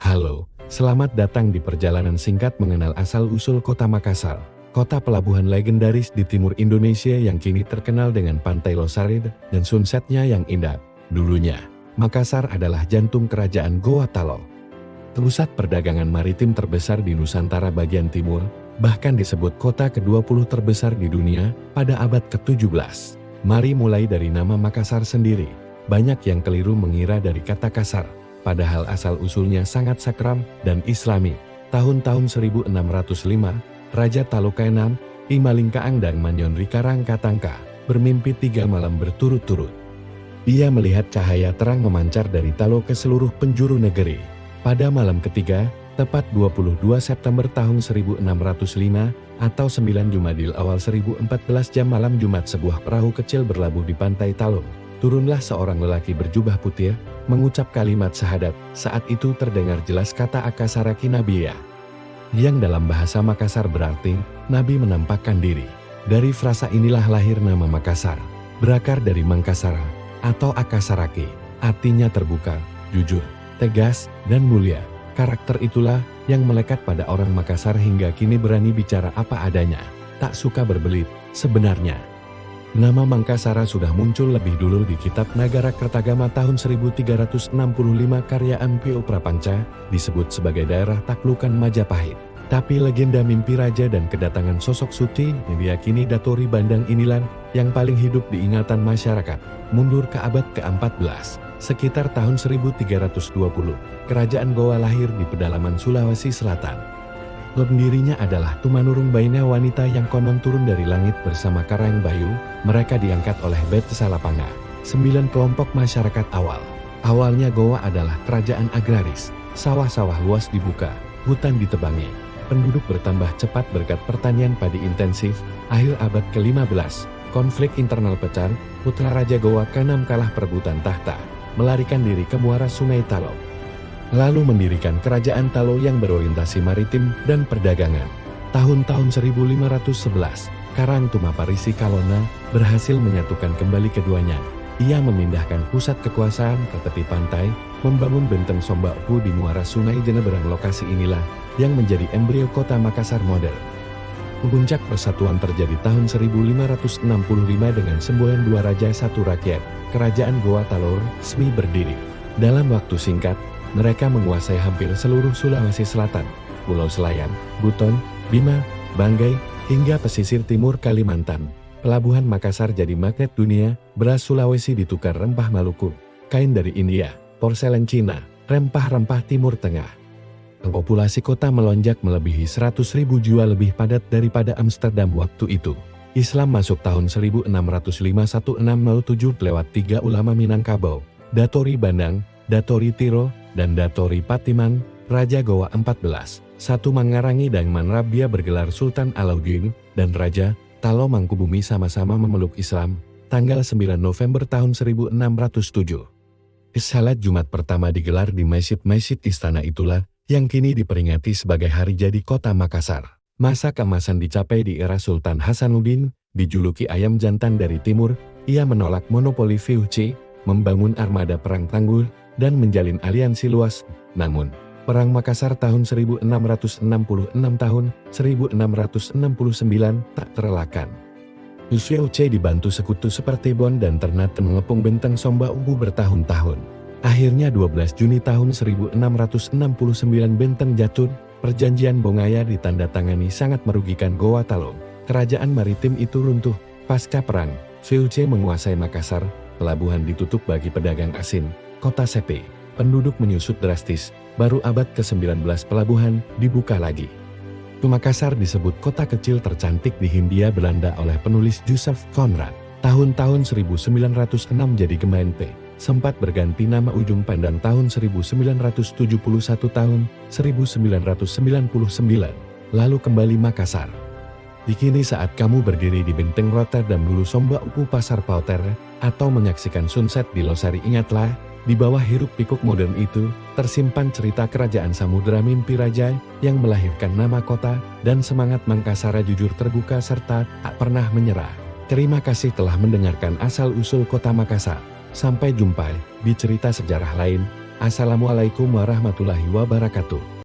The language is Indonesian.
Halo, selamat datang di perjalanan singkat mengenal asal-usul kota Makassar. Kota pelabuhan legendaris di timur Indonesia yang kini terkenal dengan pantai Losari dan sunsetnya yang indah. Dulunya, Makassar adalah jantung kerajaan Goa Talo. Pusat perdagangan maritim terbesar di Nusantara bagian timur, bahkan disebut kota ke-20 terbesar di dunia pada abad ke-17. Mari mulai dari nama Makassar sendiri. Banyak yang keliru mengira dari kata kasar, padahal asal-usulnya sangat sakral dan islami. Tahun-tahun 1605, Raja Talo ke-6, Imalingkaang dan Manyon Rikarang Katangka, bermimpi 3 malam berturut-turut. Ia melihat cahaya terang memancar dari Talo ke seluruh penjuru negeri. Pada malam ketiga, tepat 22 September tahun 1605, atau 9 Jumadil awal 1014 jam malam Jumat, sebuah perahu kecil berlabuh di pantai Talo. Turunlah seorang lelaki berjubah putih, mengucap kalimat syahadat. Saat itu terdengar jelas kata Akasara Kinabia, yang dalam bahasa Makassar berarti, Nabi menampakkan diri. Dari frasa inilah lahir nama Makassar, berakar dari Mangkasara, atau Akasaraki, artinya terbuka, jujur, tegas, dan mulia. Karakter itulah yang melekat pada orang Makassar hingga kini berani bicara apa adanya, tak suka berbelit. Sebenarnya, nama Mangkasara sudah muncul lebih dulu di kitab Nagara Kertagama tahun 1365 karya Ampio Prapanca, disebut sebagai daerah taklukan Majapahit. Tapi legenda mimpi raja dan kedatangan sosok suci yang diyakini Datori Bandang inilah yang paling hidup di ingatan masyarakat. Mundur ke abad ke-14, sekitar tahun 1320, kerajaan Goa lahir di pedalaman Sulawesi Selatan. Pendirinya adalah Tumanurung Baina, wanita yang konon turun dari langit bersama Karang Bayu. Mereka diangkat oleh Bet Salapanga, 9 kelompok masyarakat awal. Awalnya Goa adalah kerajaan agraris, sawah-sawah luas dibuka, hutan ditebangi. Penduduk bertambah cepat berkat pertanian padi intensif. Akhir abad ke-15, konflik internal pecah, putra Raja Goa ke-6 kalah perebutan tahta, melarikan diri ke muara Sungai Talo. Lalu mendirikan kerajaan Talo yang berorientasi maritim dan perdagangan. Tahun-tahun 1511, Karang Tumaparisi Kalona berhasil menyatukan kembali keduanya. Ia memindahkan pusat kekuasaan ke tepi pantai, membangun benteng Sombaku di muara Sungai Jeneberang. Lokasi inilah yang menjadi embrio kota Makassar modern. Puncak persatuan terjadi tahun 1565 dengan semboyan 2 raja 1 rakyat. Kerajaan Goa Talo resmi berdiri. Dalam waktu singkat, mereka menguasai hampir seluruh Sulawesi Selatan, Pulau Selayan, Buton, Bima, Banggai, hingga pesisir timur Kalimantan. Pelabuhan Makassar jadi magnet dunia, beras Sulawesi ditukar rempah Maluku, kain dari India, porselen Cina, rempah-rempah Timur Tengah. Populasi kota melonjak melebihi 100.000 jiwa, lebih padat daripada Amsterdam waktu itu. Islam masuk tahun 1607 lewat 3 ulama Minangkabau, Datori Bandang, Datori Tiro, dan Datori Patiman. Raja Goa 14, Satu Mangarangi dan Manrabia bergelar Sultan Alauddin, dan Raja Talo Mangkubumi sama-sama memeluk Islam. Tanggal 9 November tahun 1607. Salat Jumat pertama digelar di masjid-masjid istana itulah yang kini diperingati sebagai hari jadi kota Makassar. Masa keemasan dicapai di era Sultan Hasanuddin, dijuluki ayam jantan dari timur. Ia menolak monopoli VOC, membangun armada perang tangguh, dan menjalin aliansi luas. Namun, Perang Makassar tahun 1666 tahun 1669 tak terelakkan. VOC dibantu sekutu seperti Bon dan Ternate mengepung benteng Sombaku bertahun-tahun. Akhirnya 12 Juni tahun 1669 benteng jatuh. Perjanjian Bongaya ditandatangani, sangat merugikan Goa Talo. Kerajaan maritim itu runtuh. Pasca perang, VOC menguasai Makassar, pelabuhan ditutup bagi pedagang asing, kota sepi, penduduk menyusut drastis. Baru abad ke-19 pelabuhan dibuka lagi. Makassar disebut kota kecil tercantik di Hindia Belanda oleh penulis Joseph Conrad. Tahun-tahun 1906 jadi Gemeente, sempat berganti nama ujung pandang tahun 1971 tahun 1999, lalu kembali Makassar. Di kini saat kamu berdiri di benteng Rotterdam dulu Sombaku Pasar Pauter, atau menyaksikan sunset di Losari, ingatlah, di bawah hiruk pikuk modern itu, tersimpan cerita kerajaan samudera mimpi raja yang melahirkan nama kota dan semangat Mangkasara jujur, terbuka, serta tak pernah menyerah. Terima kasih telah mendengarkan asal-usul kota Makassar. Sampai jumpa di cerita sejarah lain. Assalamualaikum warahmatullahi wabarakatuh.